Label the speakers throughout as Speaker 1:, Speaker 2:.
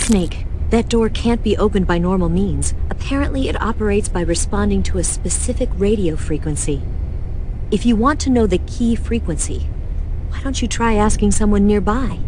Speaker 1: Snake, that door can't be opened by normal means. Apparently it operates by responding to a specific radio frequency. If you want to know the key frequency, why don't you try asking someone nearby?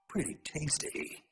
Speaker 2: Pretty tasty.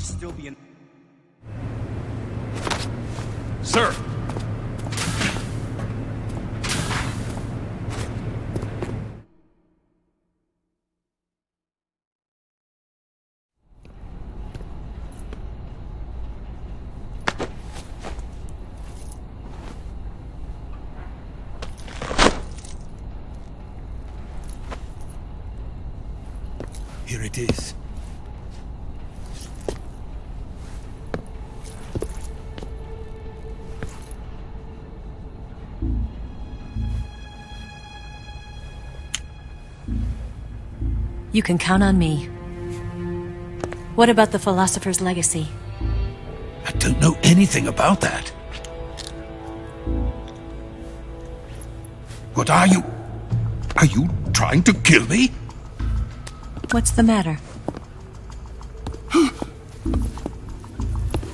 Speaker 3: still be in...
Speaker 2: Sir! Here it is.
Speaker 1: You can count on me. What about the philosopher's legacy?
Speaker 2: I don't know anything about that. What are you? Are you trying to kill me?
Speaker 1: What's the matter?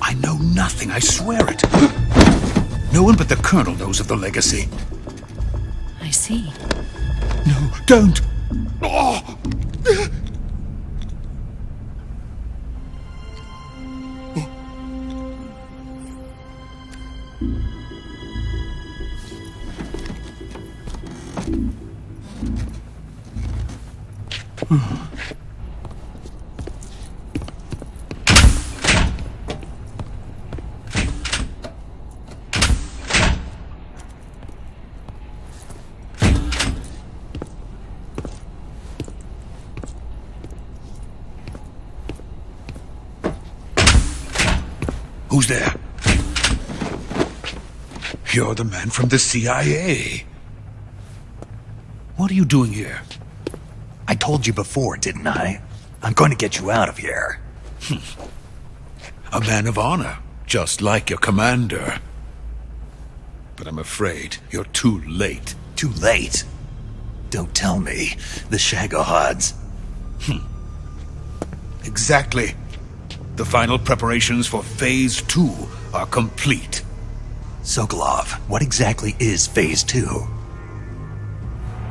Speaker 2: I know nothing, I swear it. No one but the Colonel knows of the legacy.
Speaker 1: I see.
Speaker 2: No, don't! Oh! Who's there? You're the man from the CIA. What are you doing here?
Speaker 4: I told you before, didn't I? I'm going to get you out of here.
Speaker 2: A man of honor, just like your commander. But I'm afraid you're too late.
Speaker 4: Too late? Don't tell me. The Shagohods.
Speaker 2: Exactly. The final preparations for Phase 2 are complete.
Speaker 4: Sokolov, what exactly is Phase 2?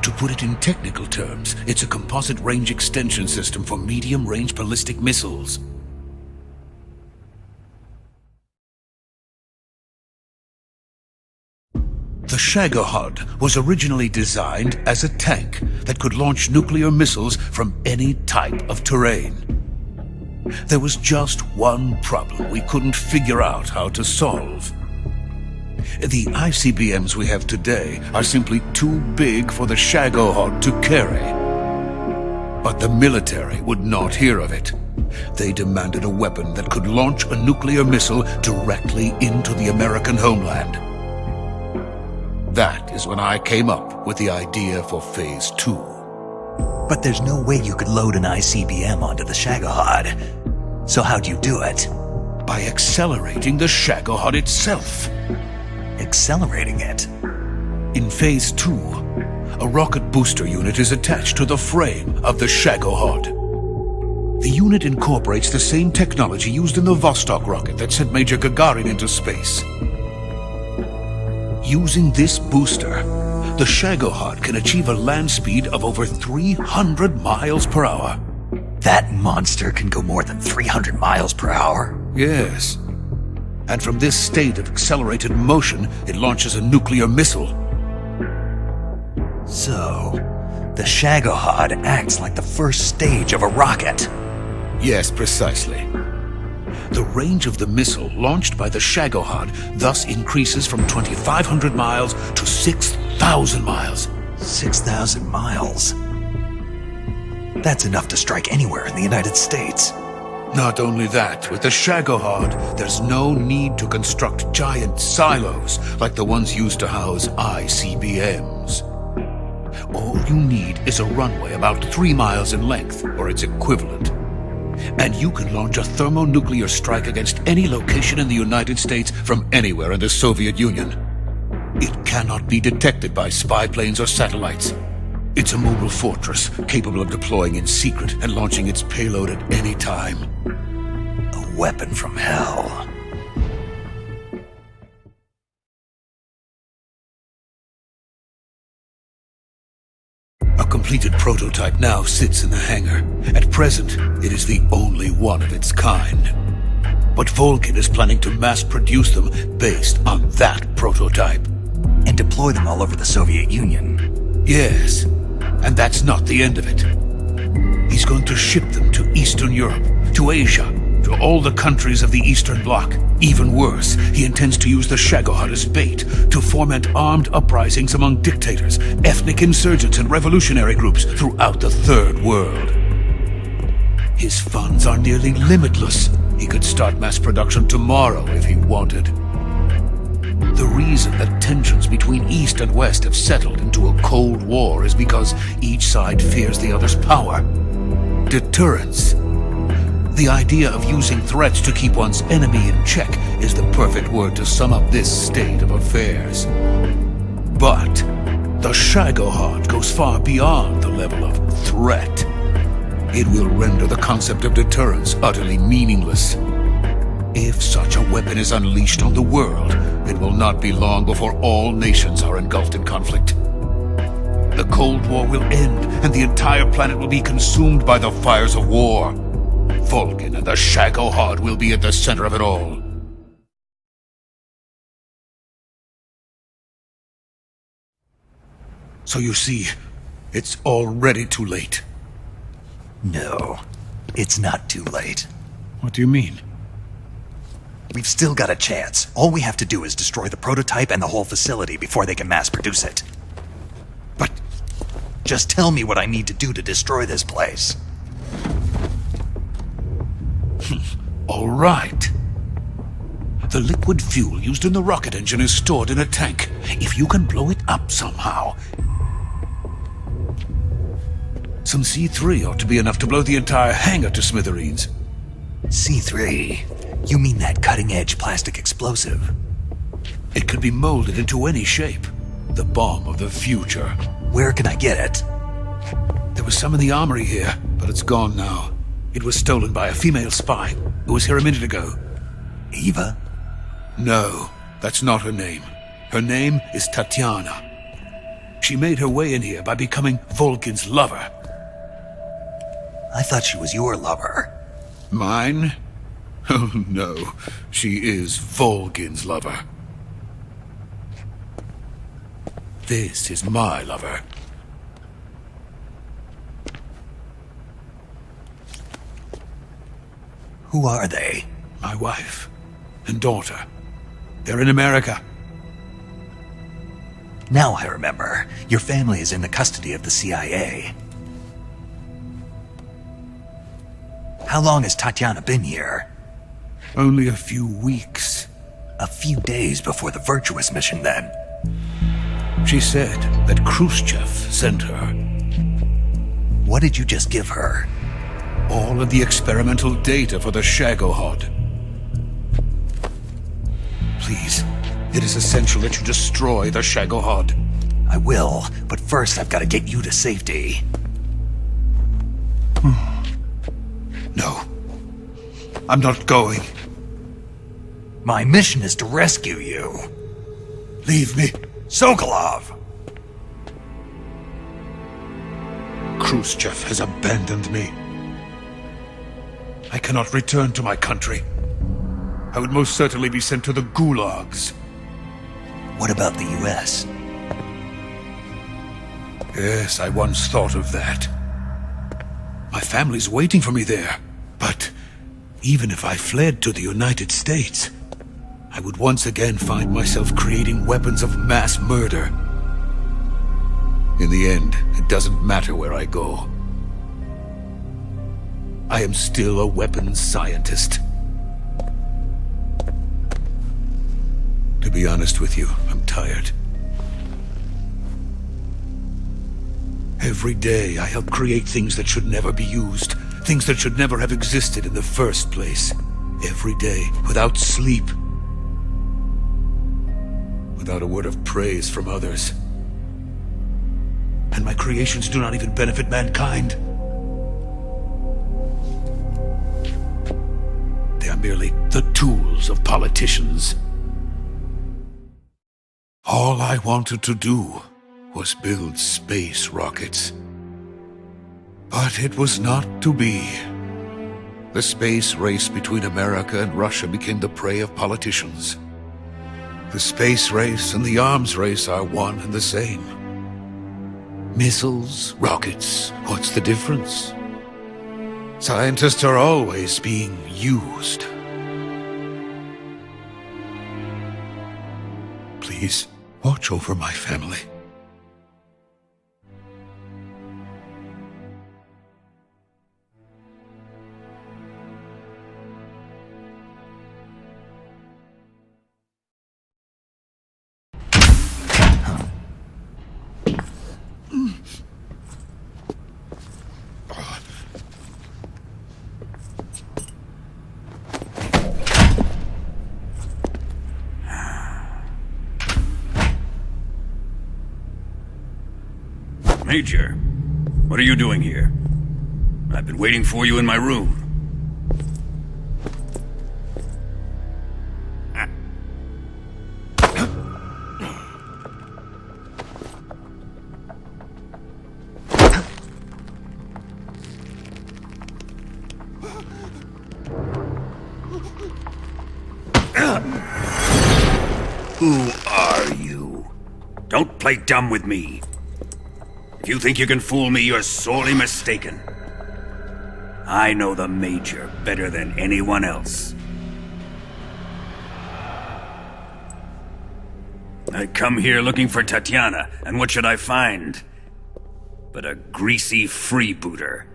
Speaker 2: To put it in technical terms, it's a composite range extension system for medium-range ballistic missiles. The Shagohod was originally designed as a tank that could launch nuclear missiles from any type of terrain. There was just one problem we couldn't figure out how to solve. The ICBMs we have today are simply too big for the Shagohod to carry. But the military would not hear of it. They demanded a weapon that could launch a nuclear missile directly into the American homeland. That is when I came up with the idea for Phase 2.
Speaker 4: But there's no way you could load an ICBM onto the Shagohod. So how'd you do it?
Speaker 2: By accelerating the Shagohod itself.
Speaker 4: Accelerating it?
Speaker 2: In Phase 2, a rocket booster unit is attached to the frame of the Shagohod. The unit incorporates the same technology used in the Vostok rocket that sent Major Gagarin into space. Using this booster, the Shagohod can achieve a land speed of over 300 miles per hour.
Speaker 4: That monster can go more than 300 miles per hour?
Speaker 2: Yes. And from this state of accelerated motion, it launches a nuclear missile.
Speaker 4: So, the Shagohod acts like the first stage of a rocket.
Speaker 2: Yes, precisely. The range of the missile launched by the Shagohod thus increases from 2,500 miles to 6,000 miles.
Speaker 4: 6,000 miles? That's enough to strike anywhere in the United States.
Speaker 2: Not only that, with the Shagohod, there's no need to construct giant silos like the ones used to house ICBMs. All you need is a runway about 3 miles in length, or its equivalent. And you can launch a thermonuclear strike against any location in the United States from anywhere in the Soviet Union. It cannot be detected by spy planes or satellites. It's a mobile fortress, capable of deploying in secret and launching its payload at any time.
Speaker 4: A weapon from hell.
Speaker 2: A completed prototype now sits in the hangar. At present, it is the only one of its kind. But Vulcan is planning to mass-produce them based on that prototype.
Speaker 4: And deploy them all over the Soviet Union.
Speaker 2: Yes, and that's not the end of it. He's going to ship them to Eastern Europe, to Asia, to all the countries of the Eastern Bloc. Even worse, he intends to use the Shagohod as bait to foment armed uprisings among dictators, ethnic insurgents, and revolutionary groups throughout the Third World. His funds are nearly limitless. He could start mass production tomorrow if he wanted. The reason that tensions between East and West have settled into a Cold War is because each side fears the other's power. Deterrence. The idea of using threats to keep one's enemy in check is the perfect word to sum up this state of affairs. But the Shagohod goes far beyond the level of threat. It will render the concept of deterrence utterly meaningless. If such a weapon is unleashed on the world, it will not be long before all nations are engulfed in conflict. The Cold War will end, and the entire planet will be consumed by the fires of war. Vulcan and the Shagohod will be at the center of it all. So you see, it's already too late.
Speaker 4: No, it's not too late.
Speaker 2: What do you mean?
Speaker 4: We've still got a chance. All we have to do is destroy the prototype and the whole facility before they can mass produce it.
Speaker 2: But
Speaker 4: just tell me what I need to do to destroy this place.
Speaker 2: All right. The liquid fuel used in the rocket engine is stored in a tank. If you can blow it up somehow... Some C3 ought to be enough to blow the entire hangar to smithereens.
Speaker 4: C3? You mean that cutting-edge plastic explosive?
Speaker 2: It could be molded into any shape. The bomb of the future.
Speaker 4: Where can I get it?
Speaker 2: There was some in the armory here, but it's gone now. It was stolen by a female spy who was here a minute ago.
Speaker 4: Eva?
Speaker 2: No, that's not her name. Her name is Tatiana. She made her way in here by becoming Vulcan's lover.
Speaker 4: I thought she was your lover.
Speaker 2: Mine? Oh no, she is Vulcan's lover. This is my lover.
Speaker 4: Who are they?
Speaker 2: My wife and daughter. They're in America.
Speaker 4: Now I remember. Your family is in the custody of the CIA. How long has Tatiana been here?
Speaker 2: Only a few weeks.
Speaker 4: A few days before the Virtuous mission, then.
Speaker 2: She said that Khrushchev sent her.
Speaker 4: What did you just give her?
Speaker 2: All of the experimental data for the Shagohod. Please, it is essential that you destroy the Shagohod.
Speaker 4: I will, but first I've got to get you to safety.
Speaker 2: No. I'm not going.
Speaker 4: My mission is to rescue you.
Speaker 2: Leave me.
Speaker 4: Sokolov!
Speaker 2: Khrushchev has abandoned me. I cannot return to my country. I would most certainly be sent to the gulags.
Speaker 4: What about the US?
Speaker 2: Yes, I once thought of that. My family's waiting for me there. But even if I fled to the United States, I would once again find myself creating weapons of mass murder. In the end, it doesn't matter where I go. I am still a weapons scientist. To be honest with you, I'm tired. Every day, I help create things that should never be used, things that should never have existed in the first place. Every day, without sleep. Without a word of praise from others. And my creations do not even benefit mankind. They are merely the tools of politicians. All I wanted to do was build space rockets. But it was not to be. The space race between America and Russia became the prey of politicians. The space race and the arms race are one and the same. Missiles, rockets, what's the difference? Scientists are always being used. Please, watch over my family.
Speaker 3: Major, what are you doing here? I've been waiting for you in my room. Who are you? Don't play dumb with me. If you think you can fool me, you're sorely mistaken. I know the Major better than anyone else. I come here looking for Tatiana, and what should I find? But a greasy freebooter.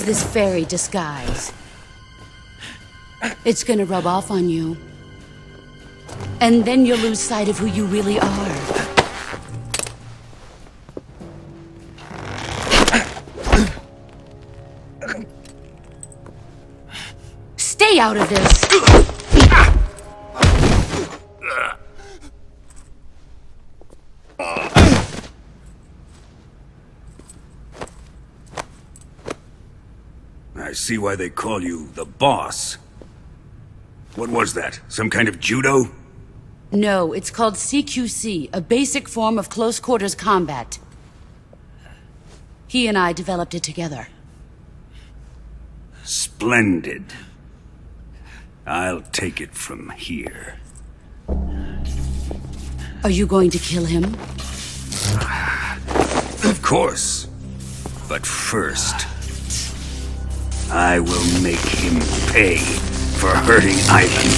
Speaker 5: This fairy disguise. It's gonna rub off on you. And then you'll lose sight of who you really are. Stay out of this!
Speaker 3: I see why they call you the boss. What was that? Some kind of judo?
Speaker 5: No, it's called CQC, a basic form of close quarters combat. He and I developed it together.
Speaker 3: Splendid. I'll take it from here.
Speaker 5: Are you going to kill him?
Speaker 3: Of course. But first, I will make him pay for hurting Ivan.